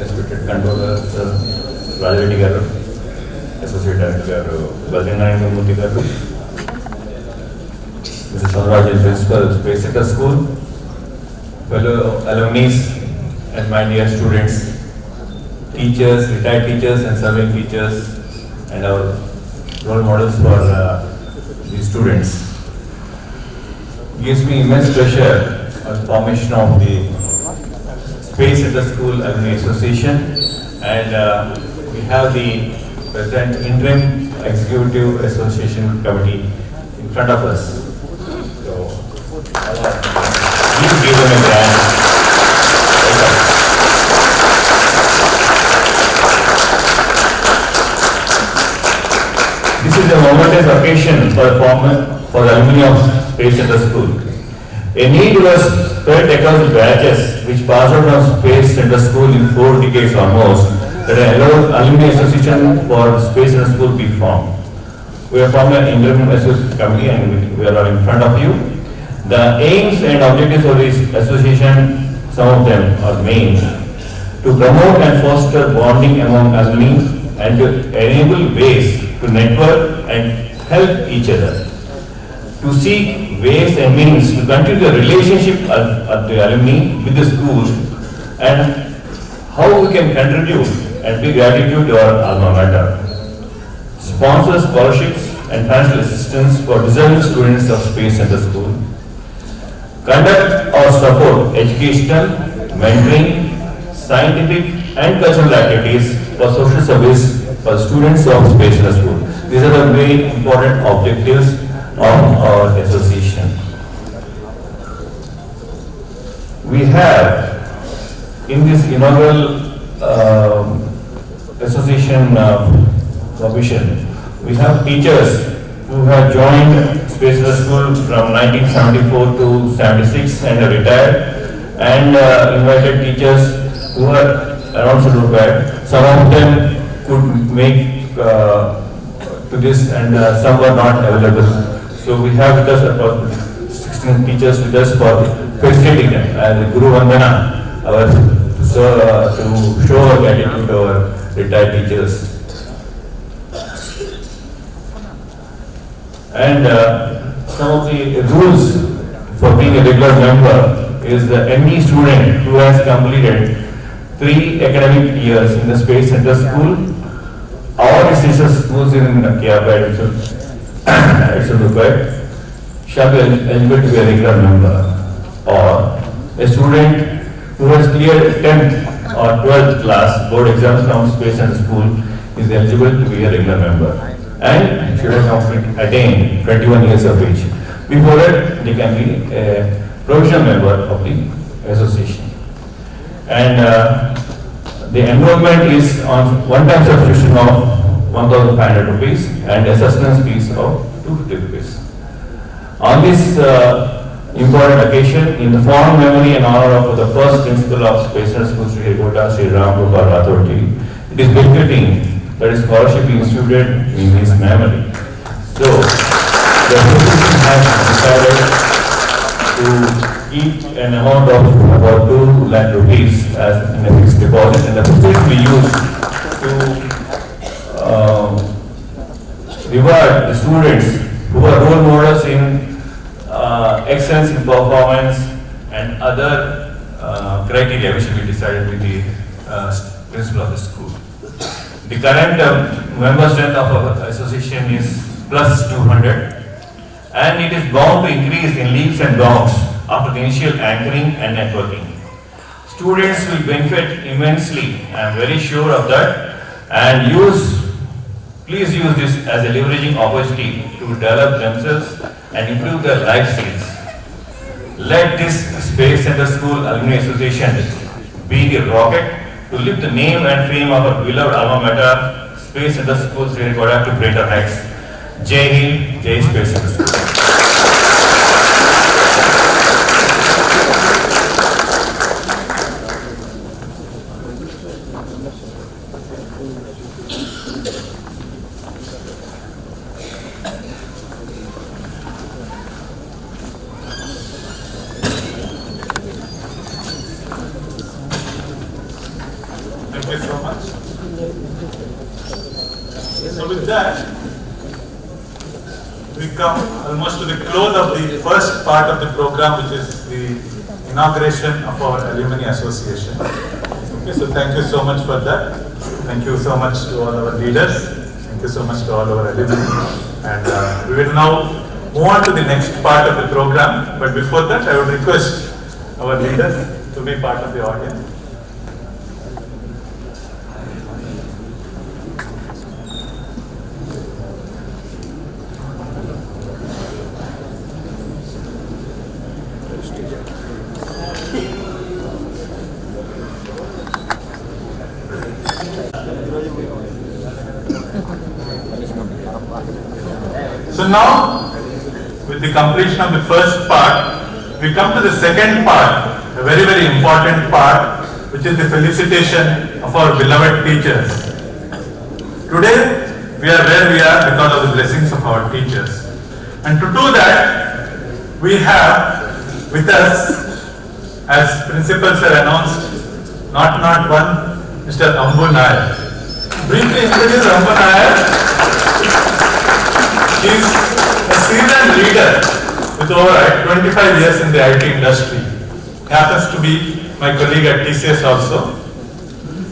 respected controller, Rajareddy Garu, Associate Director Garu, Baldinarayan Murthy Garu, Mr. Chandrajan, Principal, Space Center School, fellow alumni and my dear students, teachers, retired teachers and serving teachers, and our role models for the students. It gives me immense pleasure on the formation of the Space Center School Alumni Association, and we have the present interim executive association committee in front of us. So, please give them a grand welcome. This is a momentous occasion for the alumni of Space Center School. A need was felt across the batches which passed out from Space Center School in 4 decades almost, that an alumni association for Space Center School be formed. We have formed an interim association committee and we are in front of you. The aims and objectives of this association, some of them are main: to promote and foster bonding among alumni and to enable ways to network and help each other, to seek ways and means to continue the relationship of the alumni with the school, and how we can contribute and be gratitude to our alma mater. Sponsor scholarships and financial assistance for deserving students of Space Center School. Conduct or support educational, mentoring, scientific and cultural activities for social service for students of Space Center School. These are the very important objectives of our association. We have in this inaugural association provision, we have teachers who have joined Space Center School from 1974 to 76 and are retired, and invited teachers who are around retired. Some of them could make to this, and some were not available. So we have with us about 16 teachers with us for facilitating them as Guru Vandana, to show our gratitude to our retired teachers. And some of the rules for being a regular member is that any student who has completed 3 academic years in the Space Center School or its sister schools in Kiabad, shall be eligible to be a regular member, or a student who has cleared 10th or 12th class board exams from Space Center School is eligible to be a regular member and should have attained 21 years of age. Before that, they can be a provisional member of the association. And the enrollment is on one-time subscription of 1,500 rupees and assessment fees of 250 rupees. On this important occasion, in the fond memory and honor of the first principal of Space Center School, Sri Harikota, Sri Ram Gopal Rathore, it is befitting that a scholarship be instituted in his memory. So, the association has decided to keep an amount of about 2 lakh rupees as in a fixed deposit, and the proceeds will be used to reward the students who are role models in excellence in performance and other criteria which will be decided with the principal of the school. The current member strength of our association is plus 200, and it is bound to increase in leaps and bounds after the initial anchoring and networking. Students will benefit immensely, I am very sure of that, and please use this as a leveraging opportunity to develop themselves and improve their life skills. Let this Space Center School Alumni Association be the rocket to lift the name and fame of our beloved alma mater, Space Center School, Sri Harikota, to greater heights. Jai Hind, Jai Space Center School. Thank you so much. So with that, we come almost to the close of the first part of the program, which is the inauguration of our Alumni Association. Okay, so thank you so much for that. Thank you so much to all our leaders. Thank you so much to all our alumni. And we will now move on to the next part of the program. But before that, I would request our leaders to be part of the audience. So now, with the completion of the first part, we come to the second part, a very, very important part, which is the felicitation of our beloved teachers. Today, we are where we are because of the blessings of our teachers. And to do that, we have with us, as principals are announced, not one, Mr. Ambu Nair. Briefly introduce Ambu Nair. He is a seasoned leader with over 25 years in the IT industry. He happens to be my colleague at TCS also.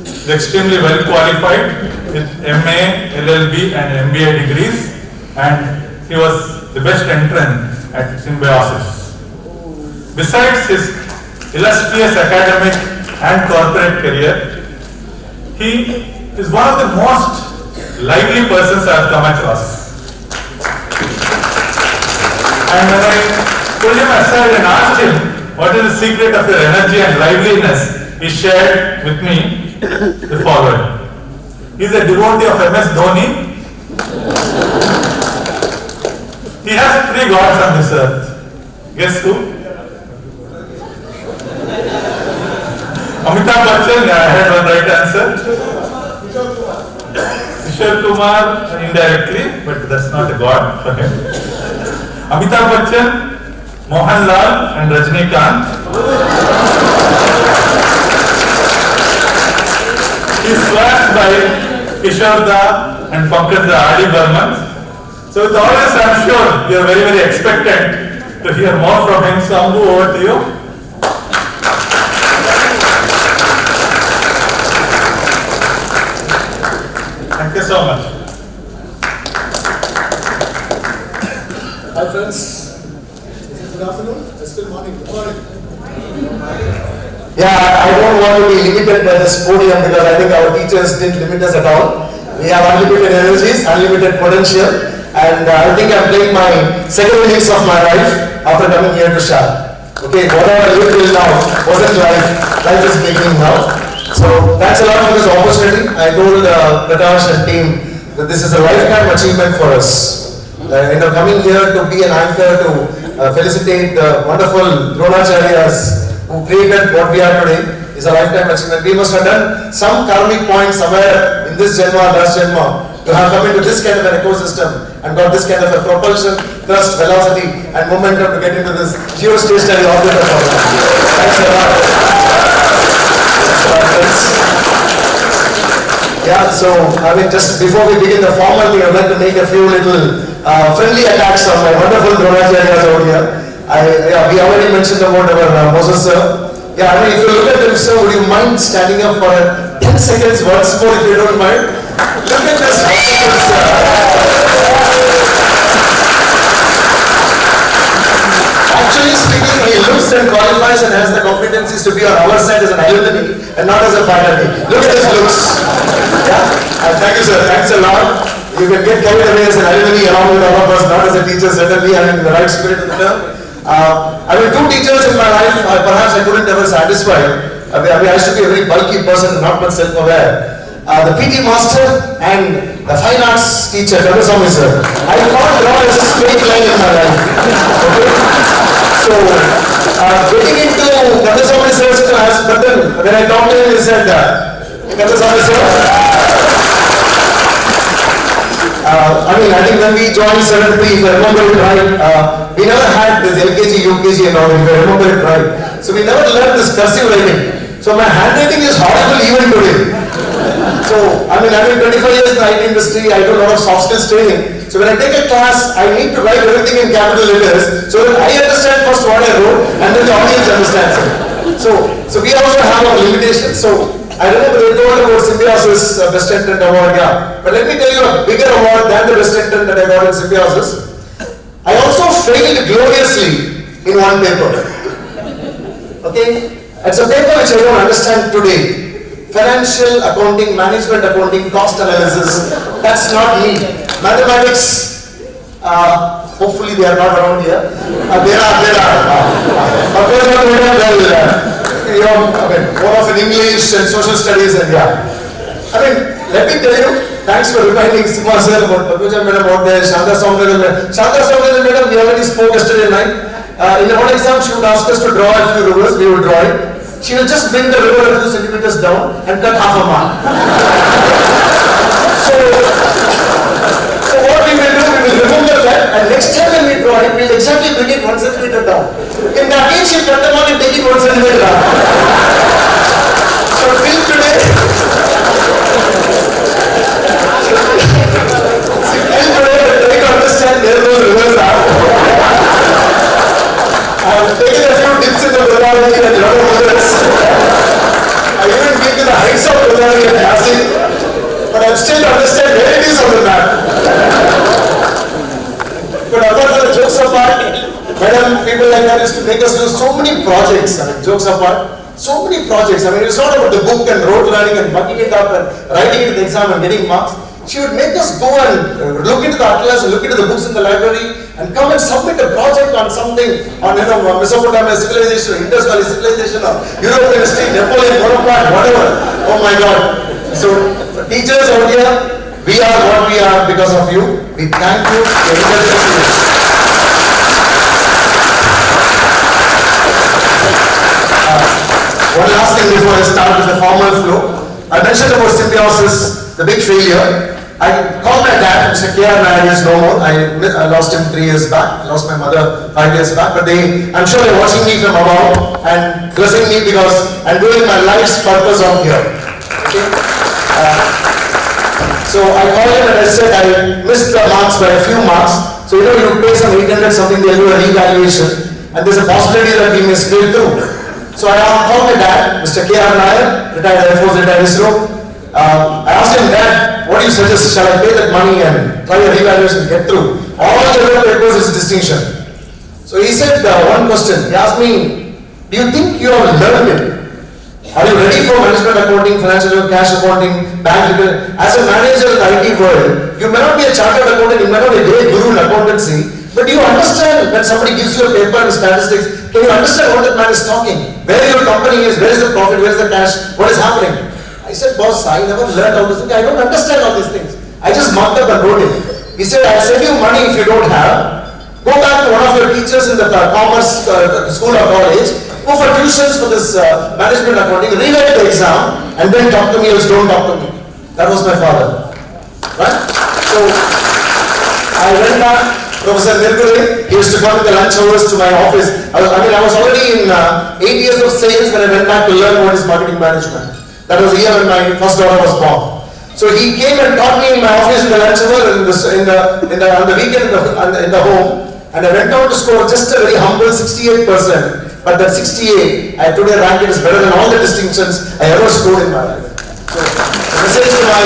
He is extremely well qualified with MA, LLB and MBA degrees, and he was the best entrant at Symbiosis. Besides his illustrious academic and corporate career, he is one of the most lively persons I have come across. And when I pulled him aside and asked him what is the secret of your energy and liveliness, he shared with me the following. He is a devotee of MS Dhoni. He has 3 gods on this earth. Guess who? Amitabh Bachchan, I had one right answer. Kishore Kumar indirectly, but that's not a god for him. Amitabh Bachchan, Mohanlal and Rajnikant. He is slashed by Kishore Da and Pankaj Da Adi Burman. So with all this, I am sure you are very, very expectant to hear more from him. So Ambu, over to you. Thank you so much. Hi friends, good afternoon, it's still morning, good morning. Yeah, I don't want to be limited by this podium because I think our teachers didn't limit us at all. We have unlimited energies, unlimited potential, and I think I'm playing my second innings of my life after coming here to shar. Okay, whatever I lived till now wasn't life, life is beginning now. So thanks a lot for this opportunity. I told Prakash and team that this is a lifetime achievement for us. Coming here to be an anchor to felicitate the wonderful Dronacharyas who created what we are today is a lifetime achievement. We must have done some karmic point somewhere in this Janma, last Janma to have come into this kind of an ecosystem and got this kind of a propulsion, thrust, velocity and momentum to get into this geostationary orbit of our life. Thanks a lot. Yeah, so I mean just before we begin the formal thing, I would like to make a few little friendly attacks on my wonderful Dronacharyas over here. We already mentioned about our Moses sir. Yeah, I mean if you look at him sir, would you mind standing up for 10 seconds once more if you don't mind? Look at this wonderful sir. Actually speaking, he looks and qualifies and has the competencies to be on our side as an alumni and not as a faculty. Look at his looks. Yeah, thank you sir, thanks a lot. You can get carried away as an alumni along with all of us, not as a teacher, certainly I'm in the right spirit of the term. I mean 2 teachers in my life, perhaps I couldn't ever satisfy. I used to be a very bulky person, not much self-aware. The PT master and the fine arts teacher, Kandaswamy sir. I can't draw a straight line in my life. Okay? So, getting into Kandaswamy sir's class, but then when I talked to him, he said, Kandaswamy sir, I think when we joined 7th, if I remember it right, we never had this LKG, UKG and all, if I remember it right. So we never learned this cursive writing. So my handwriting is horrible even today. I've been 25 years in the IT industry, I do a lot of soft skills training. So when I take a class, I need to write everything in capital letters so that I understand first what I wrote and then the audience understands it. So we also have our limitations. So I don't know whether they told about Symbiosis Best Entrant Award, yeah. But let me tell you a bigger award than the Best Entrant that I got in Symbiosis. I also failed gloriously in one paper. Okay? It's a paper which I don't understand today. Financial accounting, management accounting, cost analysis. That's not me. Mathematics, hopefully they are not around here. There are. More of an English and social studies and yeah. Let me tell you, thanks for reminding Sima sir about Papuja madam out there, Shanta Soundar madam, we already spoke yesterday night. In the board exam, she would ask us to draw a few rivers, we would draw it. She will just bring the river a few centimeters down and cut half a mark. So what we will do, we will remember that and next time when we draw it, we will exactly bring it 1 centimeter down. In that case, she will cut the mark and take it 1 centimeter down. So till today, try to understand where those rivers are. I have taken a few dips in the Godavari and a lot of others. I even been to the heights of Godavari and Nasi, but I still understand where it is on the map. But apart from the jokes apart, madam, people like that used to make us do so many projects. Jokes apart, so many projects. It's not about the book and rote learning and mucking it up and writing it in the exam and getting marks. She would make us go and look into the atlas and look into the books in the library and come and submit a project on something on Mesopotamia civilization, Indus Valley civilization, or European history, Napoleon, Bonaparte, whatever. Oh my God. So teachers out here, we are what we are because of you. We thank you. One last thing before I start with the formal flow. I mentioned about Symbiosis, the big failure. I called my dad, Mr. K.R. Nair is no more. I lost him 3 years back, lost my mother 5 years back, but I'm sure they're watching me from above and blessing me because I'm doing my life's purpose out here. Okay? So I called him and I said I missed the marks by a few marks. So you pay some 800 something, they'll do a revaluation and there's a possibility that we may scale through. So I called my dad, Mr. K.R. Nair, retired Air Force, retired ISRO. I asked him, Dad, what do you suggest? Shall I pay that money and try a revaluation and get through? All the other papers is distinction. So he said one question. He asked me, do you think you have learned it? Are you ready for management accounting, financial cash accounting, bank return? As a manager in the IT world, you may not be a chartered accountant, you may not be a great guru in accountancy, but do you understand when somebody gives you a paper and statistics, can you understand what that man is talking? Where your company is, where is the profit, where is the cash, what is happening? I said, boss, I never learned all this thing. I don't understand all these things. I just marked up and wrote it. He said, I'll send you money if you don't have. Go back to one of your teachers in the commerce school or college. Go for tuitions for this management accounting. Rewrite the exam and then talk to me or don't talk to me. That was my father. Right? So, I went back. Professor Nirgule, he used to come to the lunch hours to my office. I was already in 8 years of sales when I went back to learn what is marketing management. That was the year when my first daughter was born. So he came and taught me in my office in the lunch hour on the weekend in the home. And I went out to score just a very humble 68%. But that 68, I today ranked it as better than all the distinctions I ever scored in my life. So the message to my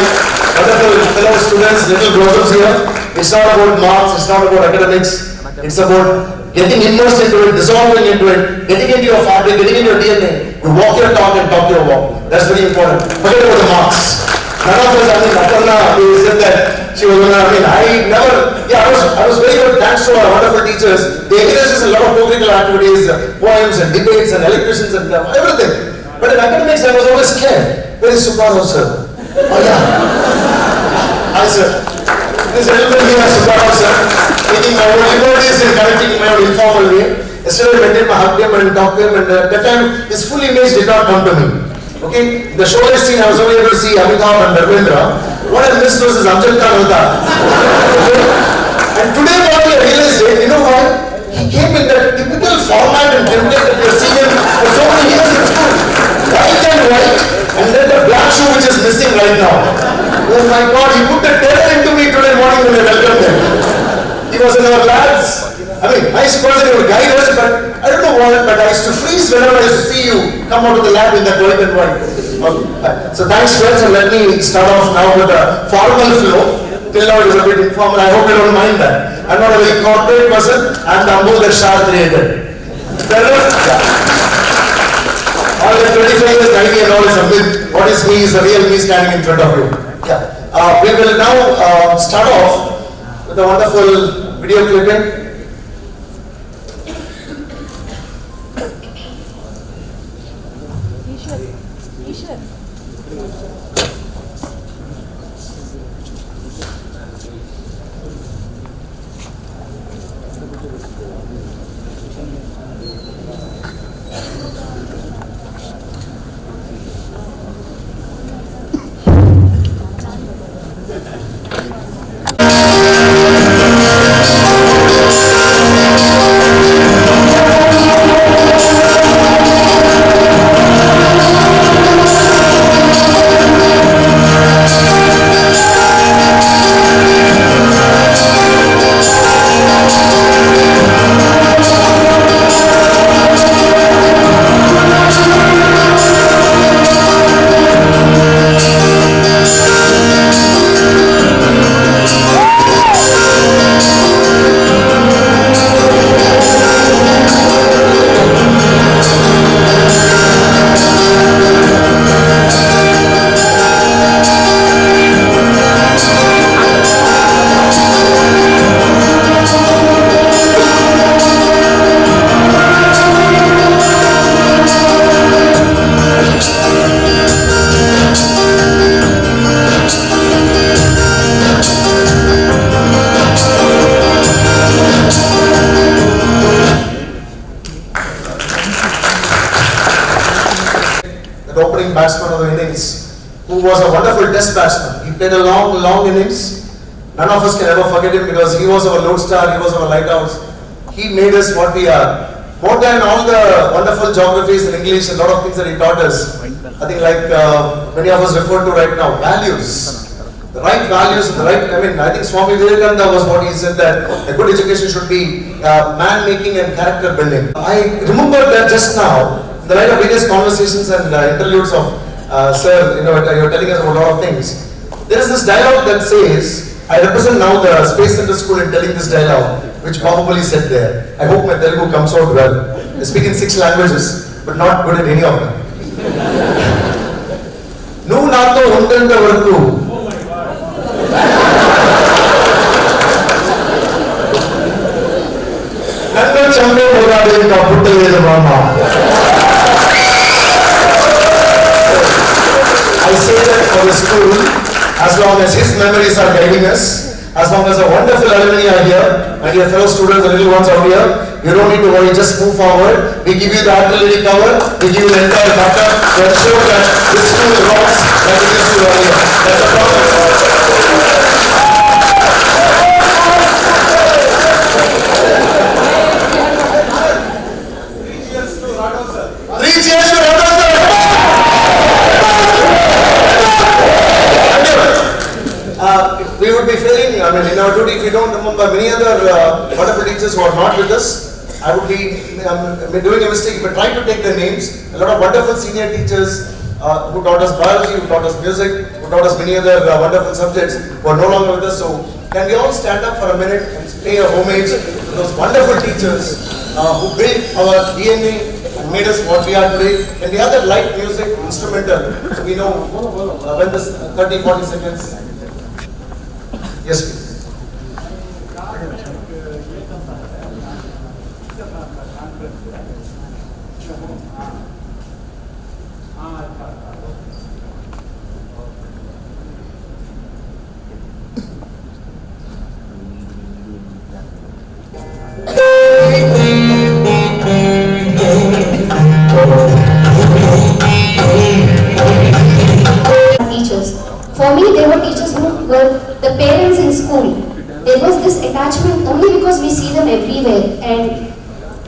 wonderful fellow students, little grown-ups here, it's not about marks, it's not about academics, it's about getting immersed into it, dissolving into it, getting into your fabric, getting into your DNA. You walk your talk and talk your walk. That's very important. Forget about the marks. None of us, Aparna, who said that she was I was very good thanks to our wonderful teachers. They encouraged us a lot of co-curricular activities, poems and debates and electricians and everything. But in academics, I was always scared. Where is Subbarao sir? Oh yeah. Hi sir. This gentleman here, Subbarao sir, taking my own liberties and correcting my own informal way. Yesterday I met him, I hugged him and talked to him, and at that time his full image did not come to me. Okay, the showless scene I was only able to see Amitabh and Dharmendra. What I missed was his Amjad Khan Hota. Okay? And today what I realized is, you know why? He came in that typical format and template that we have seen him for so many years in school. White and white, and then the black shoe which is missing right now. God, he put a terror into me today morning when I welcomed him. He was in our labs. I mean, nice person, he would guide us, but I don't know what, but I used to freeze whenever I used to see you come out of the lab in that white and white. Okay. So thanks friends, and let me start off now with a formal flow. Till now it is a bit informal, I hope you don't mind that. I'm not a very corporate person, I'm the humble that Shar created. All the 25 years, 90 and all is a myth. What is me is the real me standing in front of you. Yeah. We will now start off with a wonderful video clipping. Batsman of the innings, who was a wonderful test batsman. He played a long innings. None of us can ever forget him because he was our lodestar, he was our lighthouse. He made us what we are. More than all the wonderful geographies in English, a lot of things that he taught us, I think like many of us refer to right now, values. The right values, I think Swami Vivekananda was what he said, that a good education should be man-making and character building. I remember that just now, in the light of various conversations and interludes of Sir, you're telling us about a lot of things. There is this dialogue that says, I represent now the Space Center School in telling this dialogue, which probably said there. I hope my Telugu comes out well. I speak in 6 languages, but not good at any of them. Nuvu nato undanta varaku. Nannu chambe mogade inka puttaledu mama. I say that for the school, as long as his memories are guiding us, as long as the wonderful alumni are here, and your fellow students, the little ones out here, you don't need to worry, just move forward. We give you the artillery cover, we give you the entire backup to ensure that this school rocks like it used to earlier. That's a problem. We would be failing, in our duty if we don't remember many other wonderful teachers who are not with us. I would be doing a mistake, but try to take their names. A lot of wonderful senior teachers who taught us biology, who taught us music, who taught us many other wonderful subjects who are no longer with us. So can we all stand up for a minute and pay a homage to those wonderful teachers who built our DNA and made us what we are today? Can we have that light music, instrumental, so we know when this 30-40 seconds. Yes, please. Teachers. For me, they were teachers who were the parents in school. There was this attachment only because we see them everywhere. And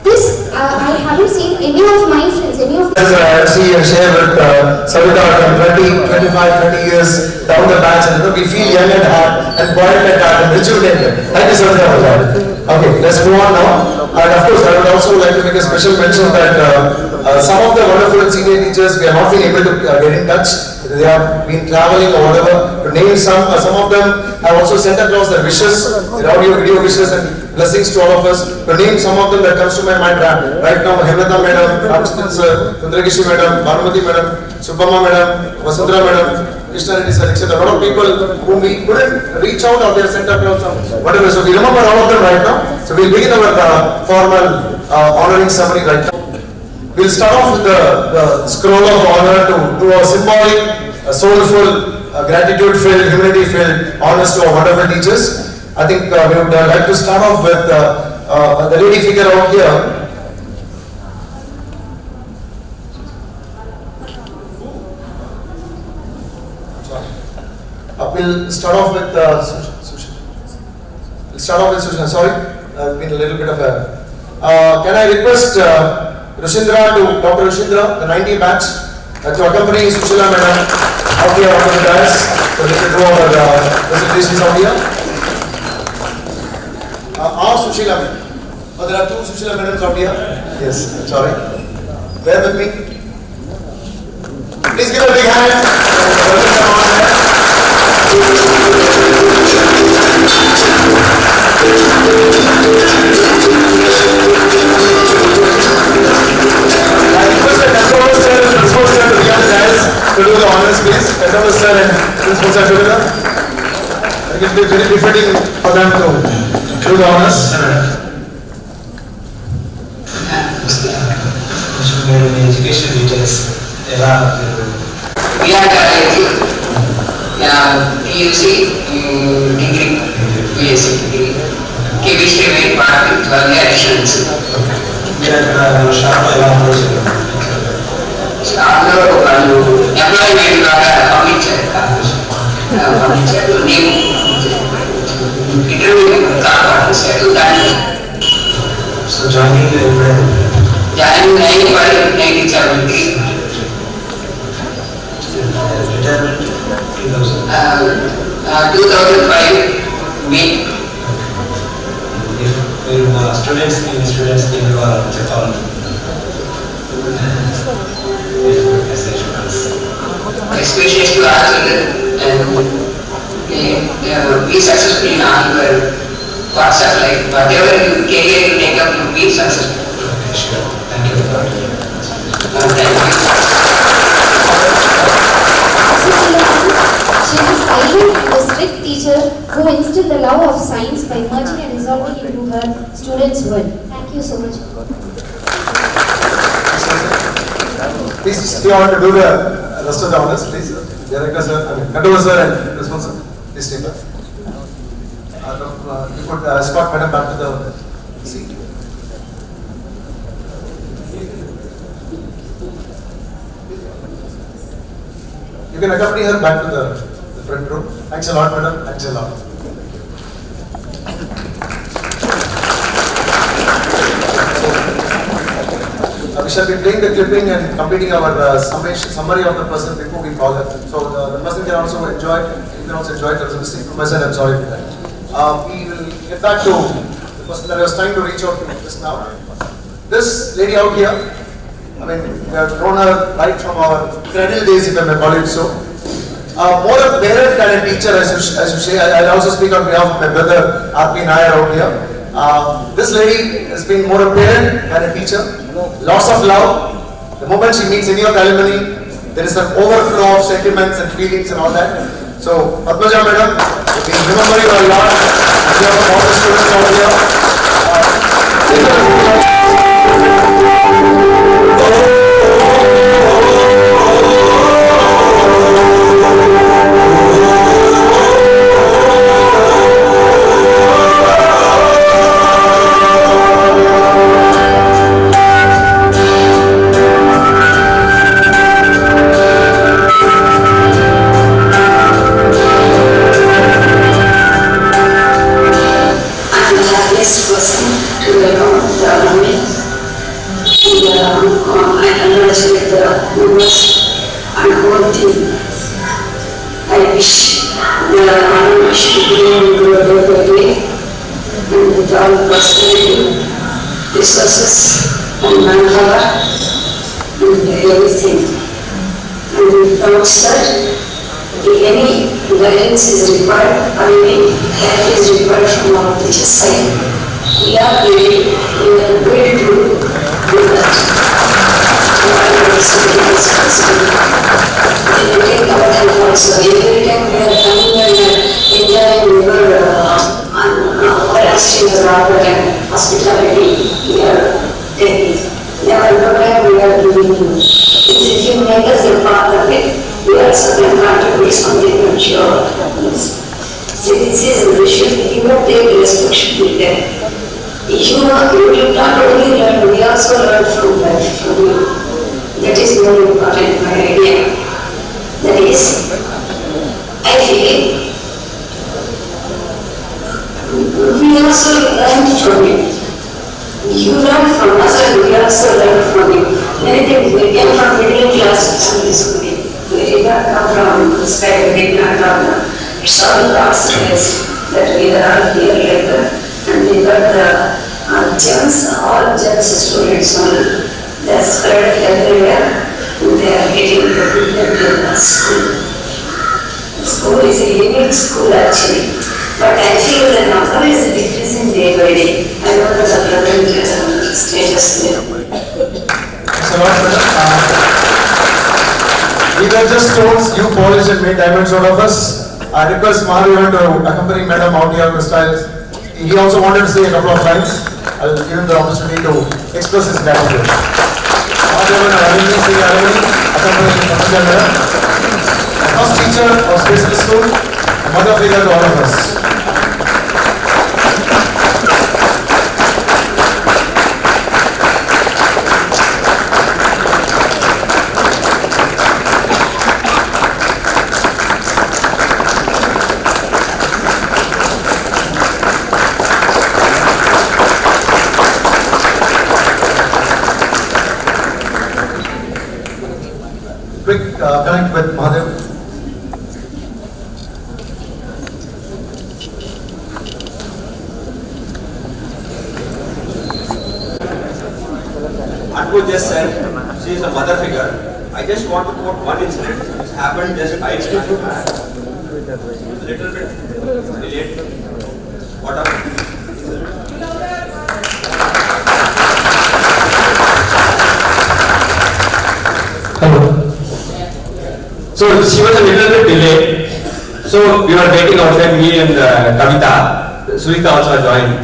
This, I haven't seen any of my friends, any of As I see and share with Savita from 20, 25, 30 years down the batch, and we feel young at heart and buoyant at heart and rejuvenated. Thank you, Savita. Okay, let's move on now. And of course, I would also like to make a special mention that some of the wonderful senior teachers, we have not been able to get in touch. They have been traveling or whatever. To name some of them have also sent across their wishes, their audio, video wishes and blessings to all of us. To name some of them that comes to my mind right now, Hemlata Madam, Ramstin Sir, Kundragishi Madam, Bhanumati Madam, Subhamma Madam, Vasundhara Madam, Krishna Reddy Sir, etc. A lot of people whom we couldn't reach out or they are sent across some whatever. So we remember all of them right now. So we'll begin our formal honoring ceremony right now. We'll start off with the scroll of honor to do a symbolic, soulful, gratitude-filled, humility-filled honors to our wonderful teachers. I think we would like to start off with the lady figure out here. We'll start off with Sushant. Sorry, been a little bit of a. Can I request Rushindra to Dr. Rushindra, the 90 batch, to accompany Sushila Madam out here on the dais, so they can do our presentations out here. Sushila Madam. Oh, there are two Sushila Madams out here. Yes, sorry. Bear with me. Please give a big hand. To do the honors, please. Controller sir and principal sir together. It will be very befitting for them to do the honors. Education details. We are PUC degree, BSc degree. Chemistry main part with additions. We are shar. వాళ్ళు employment ద్వారా పంపించారు నేను interview పంపించారు దాన్ని joining 1973 2005 మే మీరు students చెప్పాలి experience to us and be successful in your WhatsApp, like whatever you career you take up, you be successful. Okay, sure. Thank you. Thank you. She is a silent and strict teacher who instilled the love of science by merging and resolving into her students' world. Thank you so much. Please, if you want to do the rest of the honors, please. Director sir, Controller sir and Principal sir, please stay back. You could escort Madam back to the seat. You can accompany her back to the front row. Thanks a lot, Madam. Thanks a lot. We shall be playing the clipping and completing our summary of the person before we call her. So the person can also enjoy. You can also enjoy. There was a mistake from my side. I'm sorry for that. We will get back to the person that I was trying to reach out to just now. This lady out here, I mean, we have known her right from our cradle days, if I may call it so. More a parent than a teacher, as you say. I also speak on behalf of my brother, R.P. Nair out here. This lady has been more a parent than a teacher. Lots of love. The moment she meets any of the alumni, there is an overflow of sentiments and feelings and all that. So, Padmaja Madam, we remember you a lot. We have all the students out here. I wish the Alumni should be into a better way and with all prosperity, resources and manpower and everything. And without that, any guidance is required or any help is required from our teacher's side. We are ready to do that. We will take our help also. Every time we are coming and enjoying our relaxing rather than hospitality, we are taking. Never we are giving you. If you make us a part of it, we also can contribute something to your citizens. We should even take respect should be there. You did not only learn, we also learn from life from you. That is more important, my idea. That is, I feel we also learn from you. You learn from us and we also learn from you. Many things we came from middle class in this school. We did not come from the sky, we did not come. It's all God's grace that we are all here like that. And we got the gems, all gems students only. They are spread everywhere. They are getting the good in school. The school is a unique school actually. But I feel the number is decreasing day by day. I know that the present status there. Thanks a lot, madam. We were just stones, you polished and made diamonds out of us. I request Mahadevan to accompany Madam out here on the styles. He also wanted to say a couple of lines. I'll give him the opportunity to express his gratitude. Mahadevan and Alumni Sri Alumni, accompanying Madam. First teacher of special school, mother figure to all of us. Quick connect with Mahadev. Anbu just said she is a mother figure. I just want to quote one incident which happened just 5 years back. A little bit relate. What happened? Hello. So she was a little bit delayed. So we were waiting outside, me and Kavita. Surita also joined.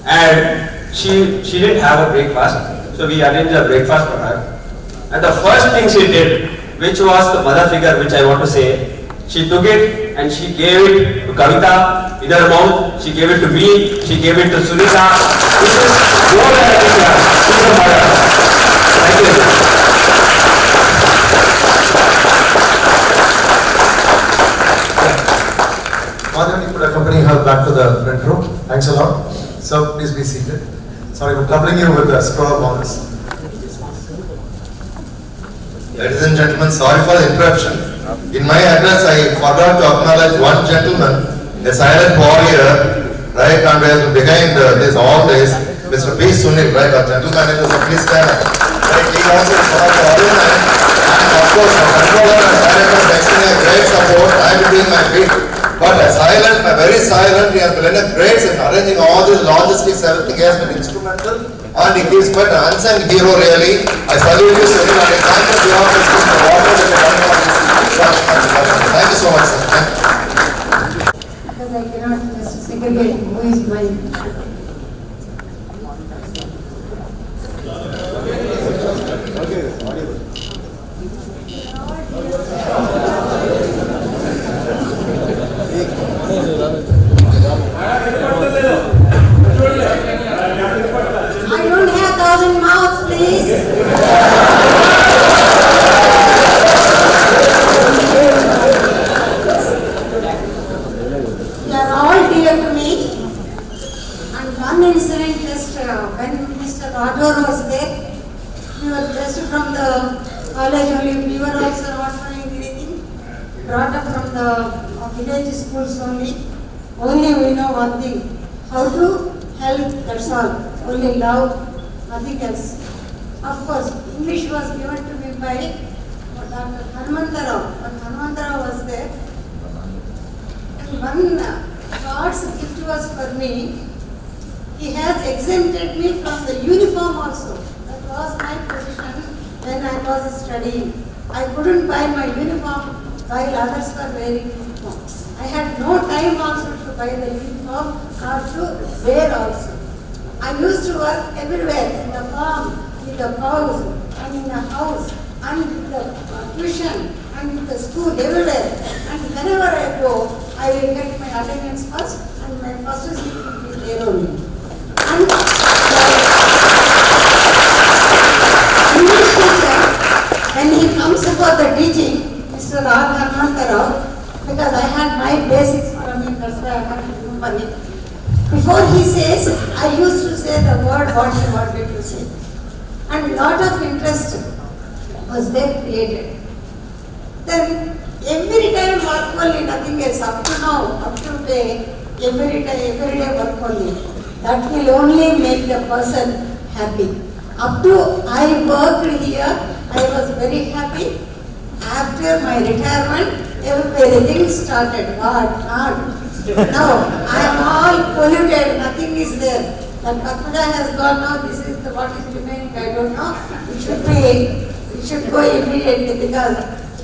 And she didn't have a breakfast. So we arranged a breakfast for her. And the first thing she did, which was the mother figure, which I want to say, she took it and she gave it to Kavita in her mouth. She gave it to me. She gave it to Surita. This is more than a figure. She's a mother. Thank you. Madhavan, you could accompany her back to the front row. Thanks a lot. So please be seated. Sorry for troubling you with the scroll bonus. Ladies and gentlemen, sorry for the interruption. In my address, I forgot to acknowledge one gentleman, a silent warrior, right, and has been behind this all days, Mr. B. Sunil, right, our general manager, so please stand up. Right, he also is one of the alumni, and of course, the controller and director is extending a great support. I am doing my bit. But very silent, he has been a great in arranging all these logistics, everything has been instrumental, and he is quite an unsung hero really. I salute you, Sunil, and I thank you for your business for whatever that you have done on this. Thank you so much, sir. Because I cannot just segregate who is mine. I don't have 1,000 mouths, please. village schools only. Only we know one thing, how to help, that's all. Only love, nothing else. Of course, English was given to me by Dr. Hanumantarao. When Hanumantarao was there, one God's gift was for me. He has exempted me from the uniform also. That was my position when I was studying. I couldn't buy my uniform while others were wearing uniform. I had no time also to buy the uniform or to wear also. I used to work everywhere, in the farm, in the cows, and in the house, and in the tuition, and in the school, everywhere. And whenever I go, I will get my attendance first, and my first seat will be there only. And English teacher, when he comes for the teaching, Mr. R. Hanumantarao, because I had my basics from him, that's why I have to remember it. Before he says, I used to say the word what he wanted to say. And lot of interest was there created. Then every time work only, nothing else. Up to now, up to today, every day work only. That will only make the person happy. Up to I worked here, I was very happy. After my retirement, everything started. What? Not. Now, I am all polluted, nothing is there. That Patmada has gone now, this is the what is remaining, I don't know. It should go immediately because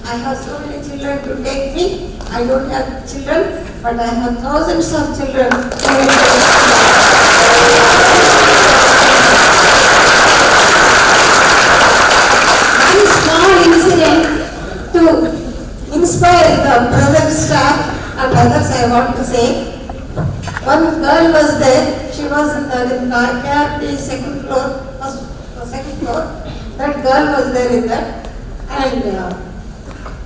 I have so many children to take me. I don't have children, but I have thousands of children. One small incident to inspire the present staff and others I want to say. One girl was there, she was in the KRP second floor. That girl was there in that, and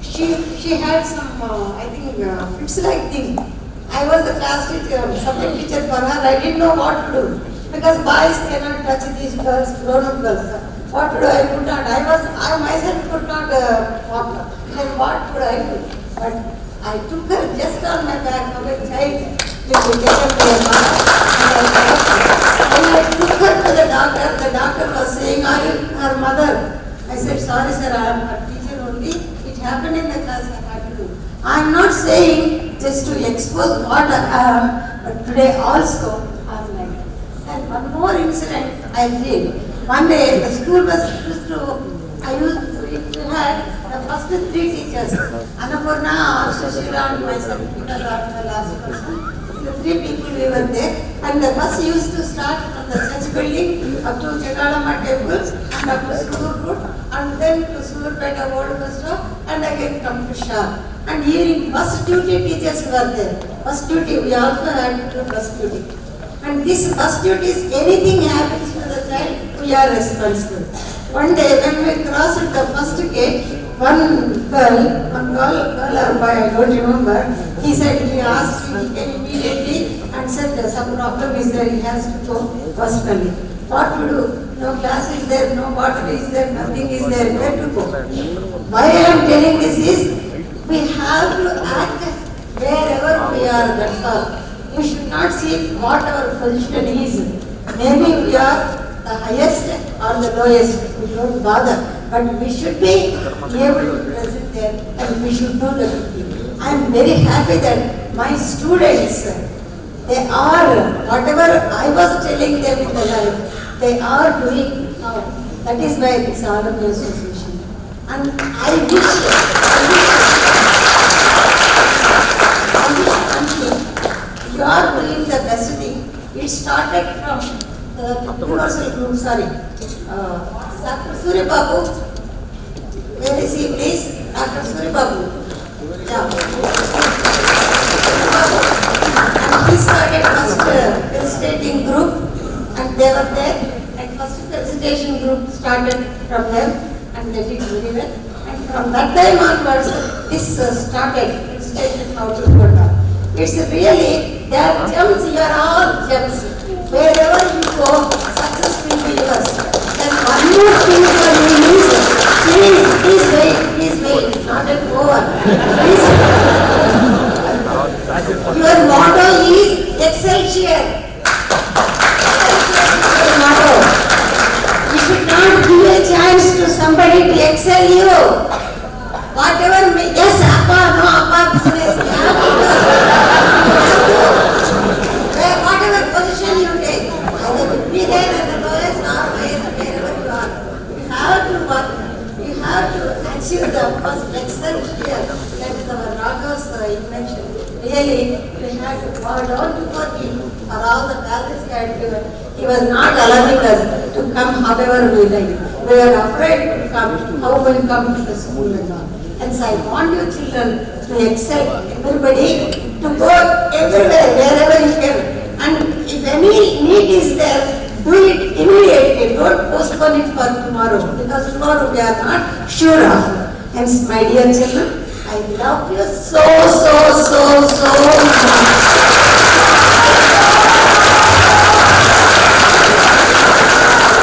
she had some, I think, fits-like thing. I was the class teacher, subject teacher for her, I didn't know what to do. Because boys cannot touch these girls, grown-up girls. What to do? I could not, I myself could not walk. Then what could I do? But I took her just on my back of a child to take her to her mother. When I took her to the doctor was saying, are you her mother? I said, sorry sir, I am her teacher only. It happened in the class, I had to do. I am not saying just to expose what I am, but today also I am like that. And one more incident I did. One day the school was used to, we had the first three teachers, Annapurna, Shashila and myself, because I was the last person. The three people we were there, and the bus used to start from the church building up to Chekalama temple and up to Surur Road, and then to Sururpeta Old Bus Stop, and again come to Shar. And during bus duty, teachers were there. Bus duty, we also had to do bus duty. And this bus duty, anything happens to the child, we are responsible. One day when we crossed the first gate, one girl or boy, I don't remember, he said, he asked me, he came immediately and said some problem is there, he has to go personally. What to do? No class is there, no water is there, nothing is there, where to go? Why I am telling this is, we have to act wherever we are, that's all. We should not see what our position is. Maybe we are the highest or the lowest, we don't bother. But we should be able to present there and we should do the duty. I am very happy that my students, they are, whatever I was telling them in the life, they are doing now. That is why this Alumni Association. And I wish you are doing the best thing. It started from the universal group, Dr. Surya Babu, where is he please? Dr. Surya Babu. Yeah. And he started first felicitating group and they were there. And first felicitation group started from them and they did very well. And from that time onwards, this started felicitation how to go down. It's really, they are gems, you are all gems. Wherever you go, success will be yours. And one more thing for you is, please wait, not at over. Please. connection. Really, we had to bow down to him for all the values that he was not allowing us to come however we like. We were afraid to come, how we come to the school and all. And so I want you children to excel, everybody, to go everywhere, wherever you can. And if any need is there, do it immediately. Don't postpone it for tomorrow, because tomorrow we are not sure of. Hence, my dear children, I love you so much.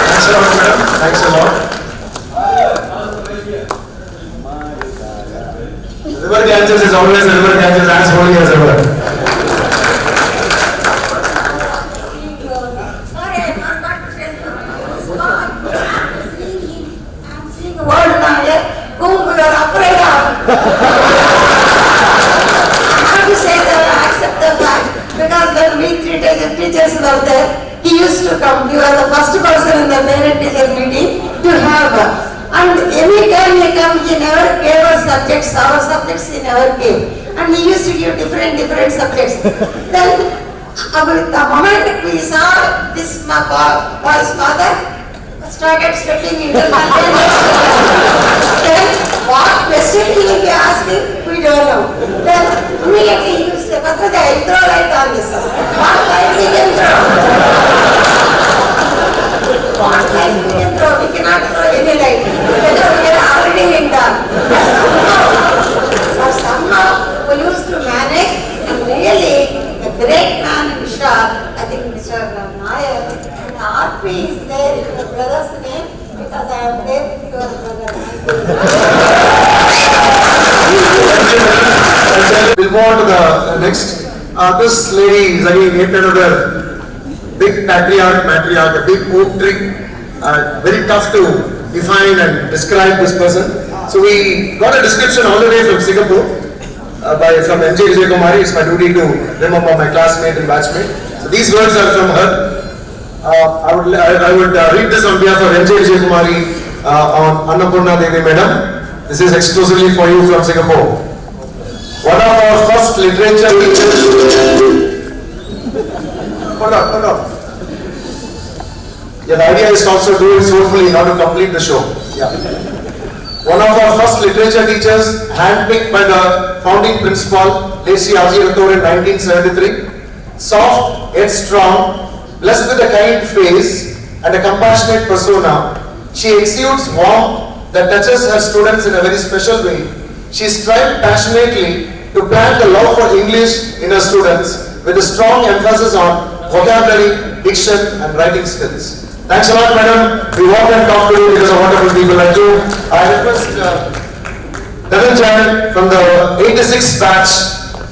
Thanks a lot, madam. Thanks a lot. River Ganges is always River Ganges, as holy as ever. Sorry, I'm not going to tell you. I'm seeing a word now here, whom we are afraid of. I have to say that I accept the fact, because when we treated the teachers were there, he used to come. He was the first person in the parent-teacher meeting to have. And any time he come, he never gave us subjects. Our subjects he never gave. And he used to give different subjects. Then, the moment we saw this boy's father started sweating into the then what question he will be asking, we don't know. Then immediately he used to say, throw light on this. What light we can throw? What light we can throw? We cannot throw any light. Because we are already in dark. But somehow we used to manage, and really a great man in shar, I think Mr. Nair, and RP is there in your brother's name, because I am there with your brother. We'll move on to the next. This lady is again yet another big matriarch, a big oak tree. Very tough to define and describe this person. So we got a description all the way from Singapore from MJ Kumari. It's my duty to remember my classmate and batchmate. So these words are from her. I would read this on behalf of MJ Kumari on Annapurna Devi Madam. This is exclusively for you from Singapore. One of our first literature teachers. Hold on. Yeah, the idea is also do it soulfully in order to complete the show. Yeah. One of our first literature teachers, handpicked by the founding principal, Lacey Aji Rathore in 1973. Soft yet strong, blessed with a kind face and a compassionate persona, she exudes warmth that touches her students in a very special way. She strived passionately to plant the love for English in her students with a strong emphasis on vocabulary, diction and writing skills. Thanks a lot, madam. We walk and talk to you because of wonderful people like you. I request Dhananjay from the 86th batch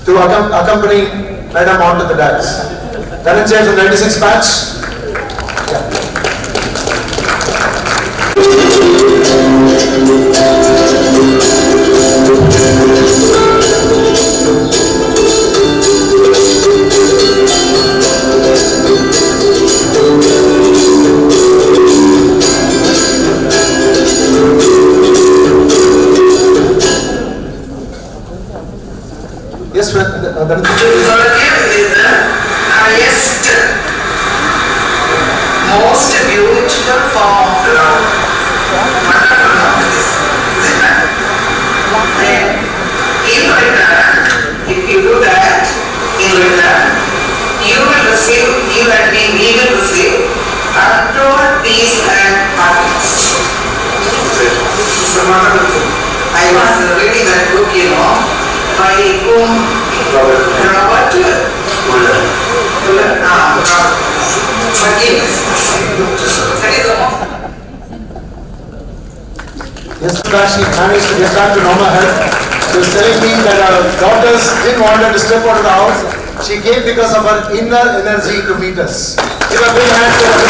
to accompany madam onto the dais. Dhananjay from the 86th batch. Yeah. Yes, Forgive is the highest, most beautiful form of love. Wonderful love is, isn't it? Then, in return, if you do that, in return, you will receive, you and me, we will receive utter peace and happiness. It's a wonderful thing. I was reading that book, by whom Robert forgiveness. That is all. Yesterday she managed to get back to normal health. She was telling me that her daughters didn't want her to step out of the house. She came because of her inner energy to meet us. Give a big hand to her.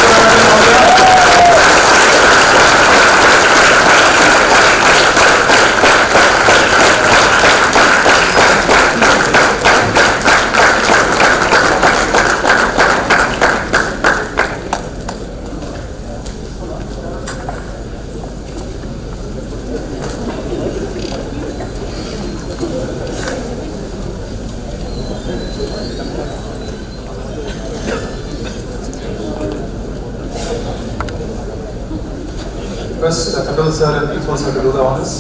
Request Kandal sir and Principal sir to do the honors.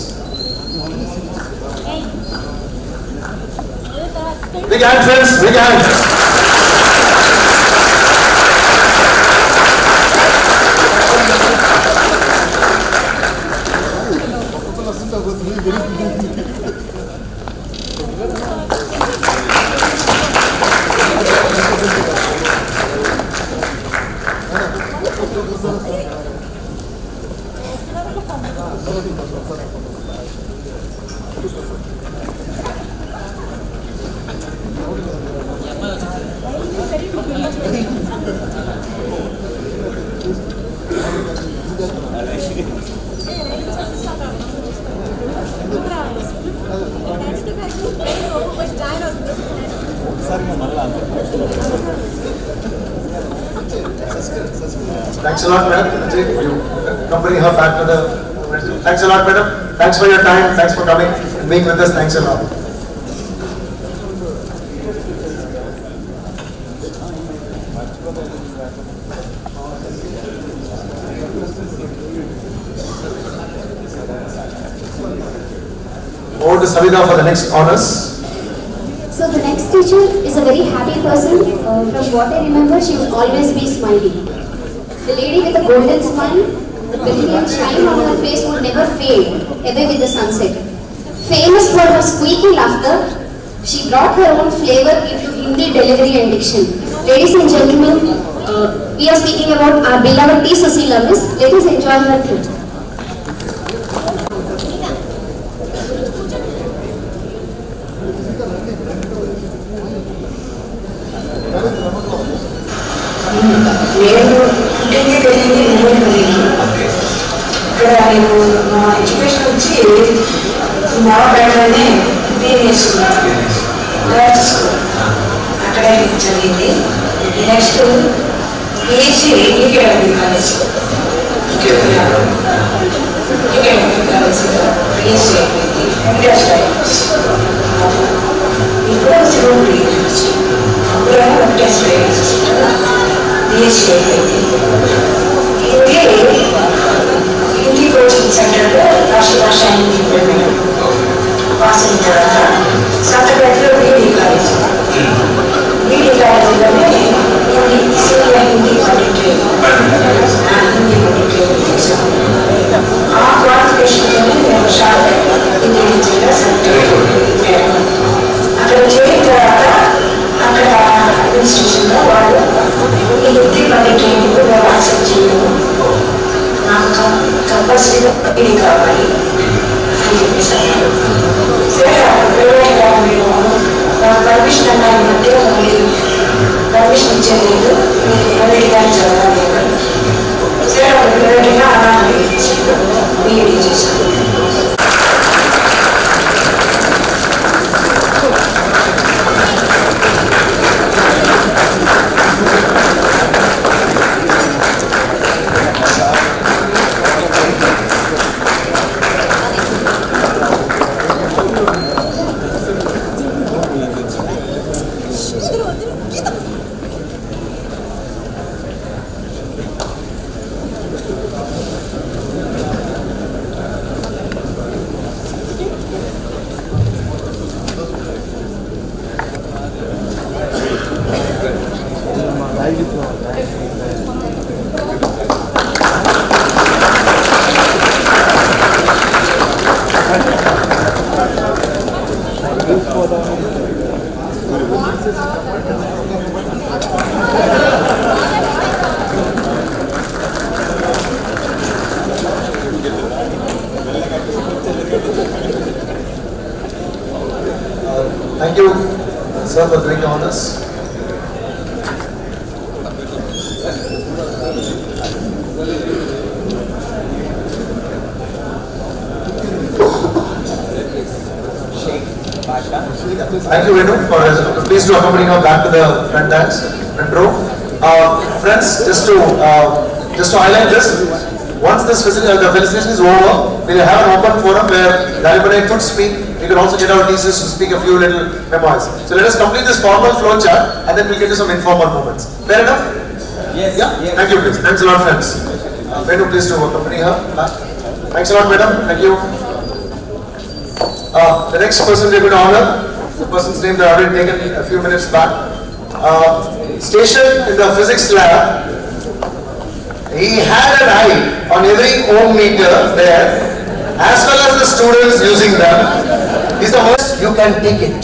Big hand friends, big hand. Thanks a lot, madam. You accompany her back to the. Thanks a lot, madam. Thanks for your time. Thanks for coming and being with us. Thanks a lot. Over to Savita for the next honors. So the next teacher is a very happy person. From what I remember, she would always be smiling. The lady with the golden smile, the brilliant shine on her face would never fade away with the sunset. Famous for her squeaky laughter, she brought her own flavor into Hindi delivery and diction. Ladies and gentlemen, we are speaking about our beloved T. Susila Miss. Let us enjoy her clip. నేను ఇంటికి వెళ్ళింది ఇక్కడ నేను మా education వచ్చి నవబేటలోనే BS girls school అక్కడే జరిగింది. Next PhD ఈకేడబ్ల్యూ college PhD అయిపోయింది. ఇప్పుడు సివిల్ అప్పుడే పిహెచ్డి అయిపోయింది. ఇది హిందీ కోచింగ్ సెంటర్లో రాష్ట్ర భాష హిందీ పాస్ అయిన తర్వాత సంతపేటలో బీడీ కాలేజ్ కాలేజీలోనే హిందీ సీనియర్ హిందీ పండిట్ హిందీ పండిట్ చేశాను. ఆ క్వాలిఫికేషన్తోనే నేను షార్ హిందీ టీచర్గా సెలెక్ట్ అయ్యాను. అక్కడ చేరిన తర్వాత అక్కడ అడ్మినిస్ట్రేషన్లో వాళ్ళు ఈ హిందీ పండిట్ ట్రైనింగ్ యాక్సెప్ట్ చేయడం నాకు కంపల్సరీగా ఇది కావాలి అని చెప్పేసాను. సరే ప్రైవేట్గా మేము పర్మిషన్ అన్నారు అంటే మళ్ళీ పర్మిషన్ ఇచ్చేది మీరు ప్రైవేట్గా చదవాలి అని. సరే ప్రైవేట్గా అలా బీఈడీ చేశాను. Thank you, sir, for doing the honors. Thank you, Venu, for please to accompany her back to the front dance, front row. Friends, just to highlight this, once this the felicitation is over, we will have an open forum where the alumni could speak we can also get our teachers to speak a few little memoirs. So let us complete this formal flow chart and then we'll get to some informal moments. Fair enough? Yes. Yeah? Yes. Thank you, please. Thanks a lot, friends. Venu, please to accompany her. Thanks a lot, madam. Thank you. The next person we're going to honor, the person's name that I already taken a few minutes back. Stationed in the physics lab, he had an eye on every ohm meter there, as well as the students using them. He's the most, you can take it.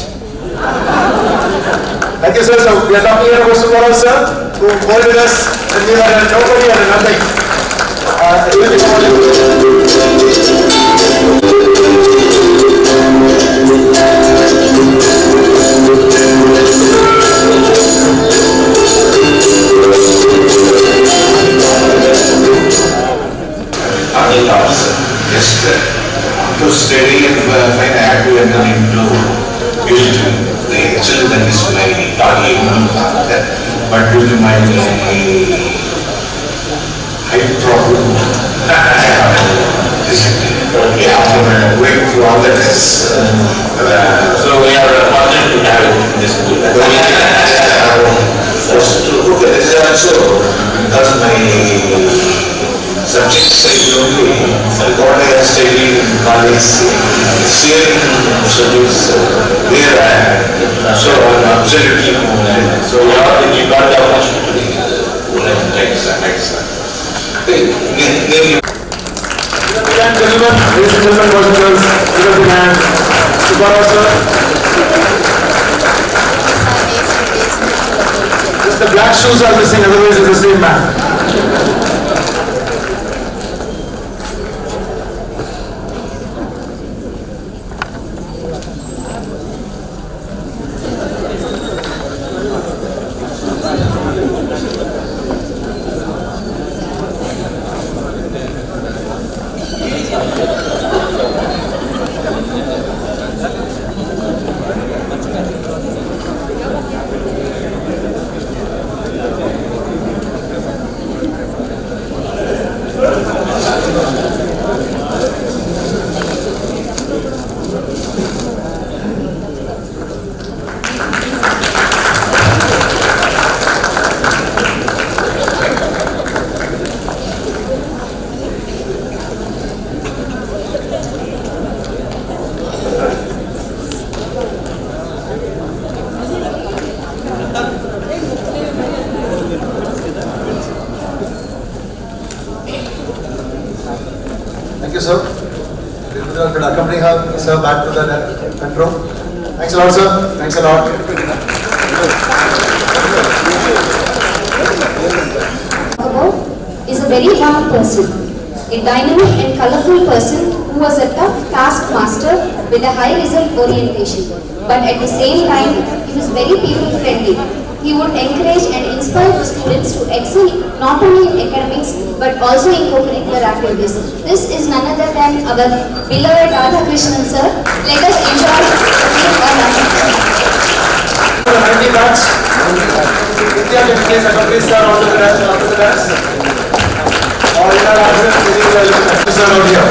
Thank you, sir. So we are talking here about tomorrow, sir, who boarded us when we were nobody and nothing. Other thoughts, just to study and find active and then into build the excellence that is my target, but due to my high problem, after going through all the tests, so we are fortunate to have it in this school. Also, because my subjects only, what I have studied in college, steering subjects, so I'm absolutely so you got the opportunity. Excellent. Ladies and gentlemen, boys and girls, give us a hand. Tomorrow, sir. Just the black shoes are missing, otherwise it's the same man. Thank you, sir. We will accompany her, sir, back to the control. Thanks a lot, sir. Thanks a lot. About is a very warm person, a dynamic and colorful person who was a tough taskmaster with a high result orientation. But at the same time, he was very people friendly. He would encourage and inspire the students to excel not only in academics but also in co-curricular activities. This is none other than our beloved Radha Krishnan sir. Let us enjoy him or nothing. 90 bucks. India can place a complete sir onto the dance. Or in our absence, we will sir out here.